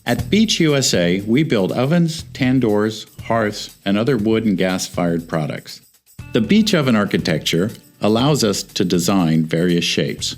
At Beech USA, we build ovens, tandoors, hearths, and other wood and gas-fired products. The Beech oven architecture allows us to design various shapes.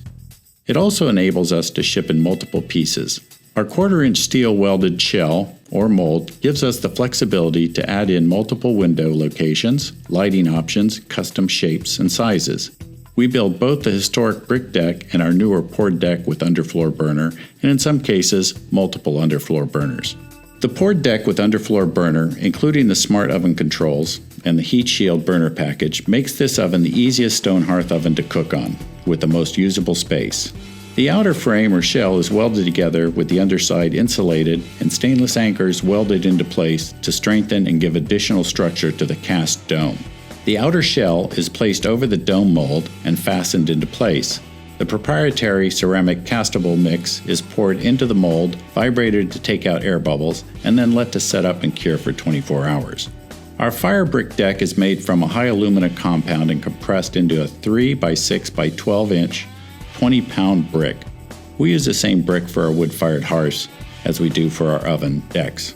It also enables us to ship in multiple pieces. Our 1/4-inch steel welded shell, or mold, gives us the flexibility to add in multiple window locations, lighting options, custom shapes, and sizes. We build both the historic brick deck and our newer poured deck with underfloor burner, and in some cases, multiple underfloor burners. The poured deck with underfloor burner, including the smart oven controls and the heat shield burner package, makes this oven the easiest stone hearth oven to cook on, with the most usable space. The outer frame or shell is welded together with the underside insulated and stainless anchors welded into place to strengthen and give additional structure to the cast dome. The outer shell is placed over the dome mold and fastened into place. The proprietary ceramic castable mix is poured into the mold, vibrated to take out air bubbles, and then let to set up and cure for 24 hours. Our fire brick deck is made from a high alumina compound and compressed into a 3 by 6 by 12 inch, 20-pound brick. We use the same brick for our wood-fired hearths as we do for our oven decks.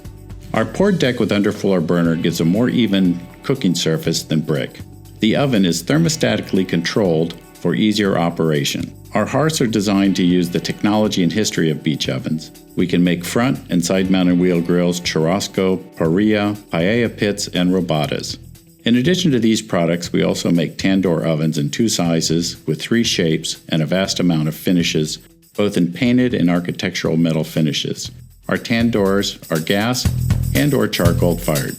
Our poured deck with underfloor burner gives a more even cooking surface than brick. The oven is thermostatically controlled for easier operation. Our hearths are designed to use the technology and history of Beech ovens. We can make front and side-mounted wheel grills, churrasco, parrilla, paella pits, and robatas. In addition to these products, we also make tandoor ovens in 2 sizes with 3 shapes and a vast amount of finishes, both in painted and architectural metal finishes. Our tandoors are gas and/or charcoal fired.